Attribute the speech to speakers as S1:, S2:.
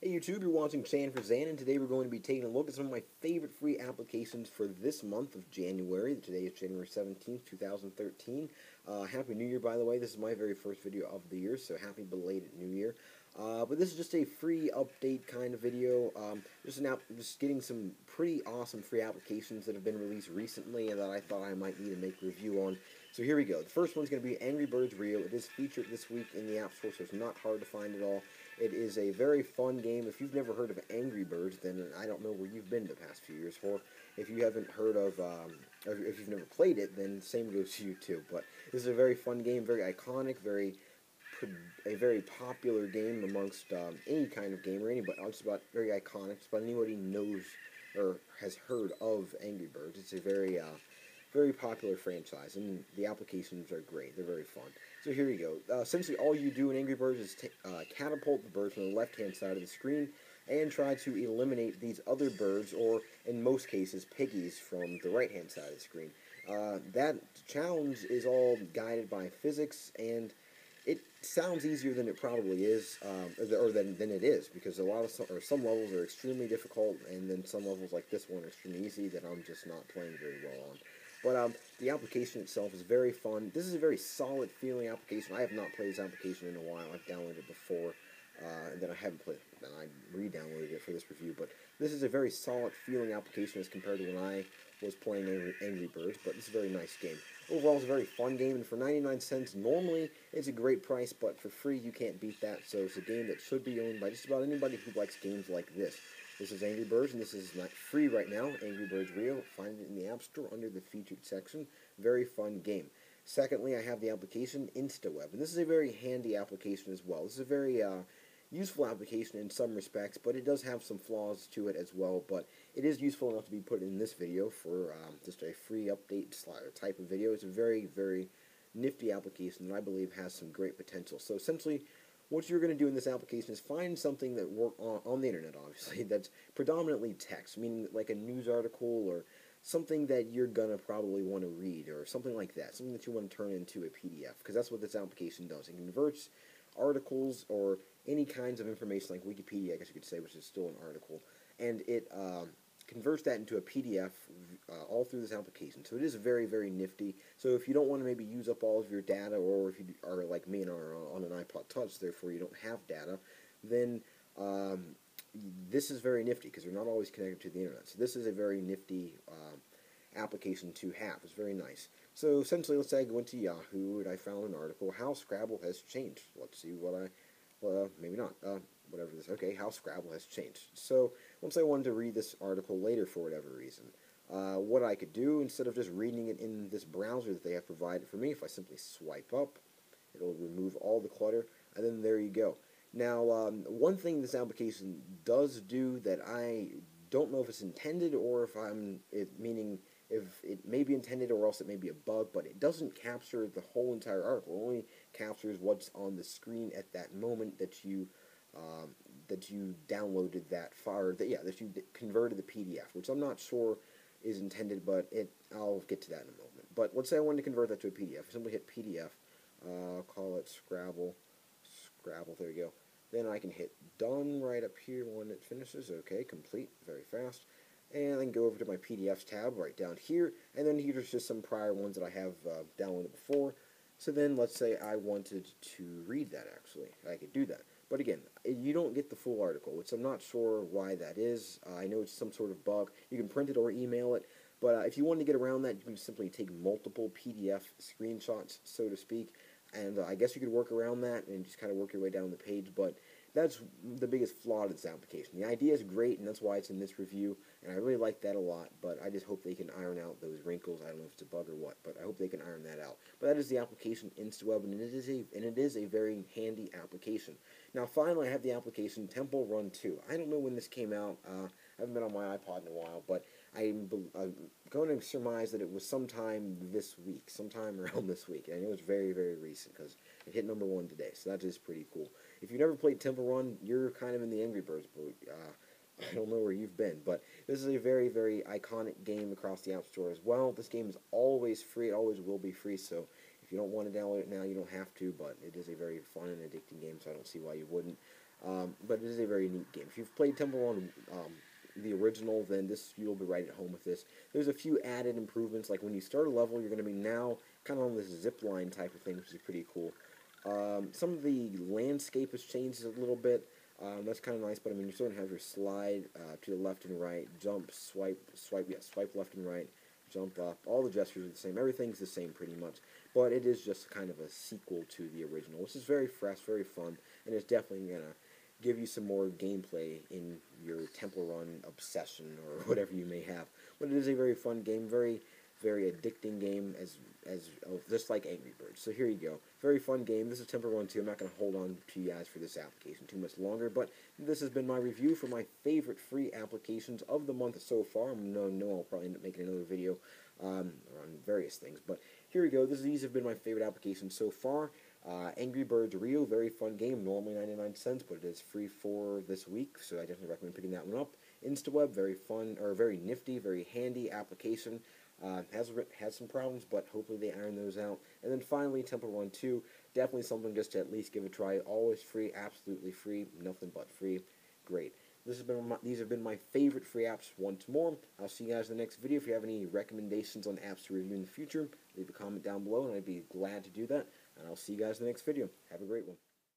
S1: Hey YouTube, you're watching San for Zan, and today we're going to be taking a look at some of my favorite free applications for this month of January. Today is January 17th, 2013. Happy New Year, by the way. This is my very first video of the year, so happy belated New Year. But this is just a free update kind of video. Just getting some pretty awesome free applications that have been released recently and that I thought I might need to make a review on. So here we go. The first one's going to be Angry Birds Rio. It is featured this week in the App Store, so it's not hard to find at all. It is a very fun game. If you've never heard of Angry Birds, then I don't know where you've been the past few years. Or if you haven't heard of, if you've never played it, then same goes to you too. But this is a very fun game, very iconic, a very popular game amongst any kind of gamer. Just about very iconic. Just about anybody knows or has heard of Angry Birds. It's a very popular franchise, and the applications are great. They're very fun. So here you go. Essentially, all you do in Angry Birds is catapult the birds from the left-hand side of the screen and try to eliminate these other birds, or in most cases, piggies, from the right-hand side of the screen. That challenge is all guided by physics, and it sounds easier than it probably is, or than it is, because some levels are extremely difficult, and then some levels like this one are extremely easy that I'm just not playing very well on. But the application itself is very fun. This is a very solid feeling application. I have not played this application in a while. I've downloaded it before, and then I haven't played it. And I re-downloaded it for this review. But this is a very solid feeling application as compared to when I was playing Angry Birds. But it's a very nice game. Overall, it's a very fun game, and for 99 cents, normally it's a great price, but for free, you can't beat that. So it's a game that should be owned by just about anybody who likes games like this. This is Angry Birds, and this is not free right now. Angry Birds Rio. Find it in the App Store under the featured section. Very fun game. Secondly, I have the application Instaweb, and this is a very handy application as well. This is a very useful application in some respects, but it does have some flaws to it as well. But it is useful enough to be put in this video for just a free update type of video. It's a very nifty application that I believe has some great potential. So essentially, what you're going to do in this application is find something that works on the internet, obviously, that's predominantly text, meaning like a news article or something that you're going to probably want to read, or something like that, something that you want to turn into a PDF, because that's what this application does. It converts articles or any kinds of information, like Wikipedia, I guess you could say, which is still an article, and it converts that into a PDF all through this application. So it is very nifty. So if you don't want to maybe use up all of your data, or if you are like me and are on an iPod Touch, therefore you don't have data, then this is very nifty because you're not always connected to the internet. So this is a very nifty application to have. It's very nice. So essentially, let's say I went to Yahoo and I found an article, how Scrabble has changed. Let's see what maybe not. Whatever this. Okay, how Scrabble has changed. So once I wanted to read this article later for whatever reason, what I could do, instead of just reading it in this browser that they have provided for me, if I simply swipe up, it'll remove all the clutter, and then there you go. Now, one thing this application does do that I don't know if it's intended, or if it may be intended, or else it may be a bug, but it doesn't capture the whole entire article. It only captures what's on the screen at that moment that you downloaded that file, that you converted the PDF, which I'm not sure is intended, but I'll get to that in a moment. But let's say I wanted to convert that to a PDF. I simply hit PDF, call it Scrabble, there you go. Then I can hit done right up here when it finishes. Okay, complete, very fast. And then go over to my PDFs tab right down here, and then here's just some prior ones that I have downloaded before. So then let's say I wanted to read that, actually. I could do that. But again, you don't get the full article, which I'm not sure why that is. I know it's some sort of bug. You can print it or email it, but if you want to get around that, you can simply take multiple PDF screenshots, so to speak, and I guess you could work around that and just kind of work your way down the page, but that's the biggest flaw to this application. The idea is great, and that's why it's in this review, and I really like that a lot, but I just hope they can iron out those wrinkles. I don't know if it's a bug or what, but I hope they can iron that out. But that is the application Instaweb, and it is a very handy application. Now, finally, I have the application Temple Run 2. I don't know when this came out. I haven't been on my iPod in a while, but I'm going to surmise that it was sometime this week, sometime around this week. And I know it's very recent because it hit #1 today, so that is pretty cool. If you've never played Temple Run, you're kind of in the Angry Birds boat. I don't know where you've been, but this is a very iconic game across the App Store as well. This game is always free. It always will be free, so if you don't want to download it now, you don't have to, but it is a very fun and addicting game, so I don't see why you wouldn't. but it is a very neat game. If you've played Temple Run, the original, then you'll be right at home with this. There's a few added improvements, like when you start a level, you're going to be now kind of on this zip line type of thing, which is pretty cool. Some of the landscape has changed a little bit. That's kind of nice, but I mean, you still have your slide to the left and right, jump, swipe left and right, jump up. All the gestures are the same. Everything's the same pretty much, but it is just kind of a sequel to the original, which is very fresh, very fun, and it's definitely going to give you some more gameplay in your Temple Run obsession or whatever you may have. But it is a very fun game, very addicting game, just like Angry Birds. So here you go. Very fun game. This is Temple Run 2. I'm not going to hold on to you guys for this application too much longer, but this has been my review for my favorite free applications of the month so far. I know I'll probably end up making another video on various things, but here we go. These have been my favorite applications so far. Angry Birds Rio, very fun game, normally 99 cents, but it is free for this week, so I definitely recommend picking that one up. Instaweb, very fun, or very nifty, very handy application. Has some problems, but hopefully they iron those out. And then finally, Temple Run 2, definitely something just to at least give a try. Always free, absolutely free, nothing but free. Great. These have been my favorite free apps once more. I'll see you guys in the next video. If you have any recommendations on apps to review in the future, leave a comment down below, and I'd be glad to do that. And I'll see you guys in the next video. Have a great one.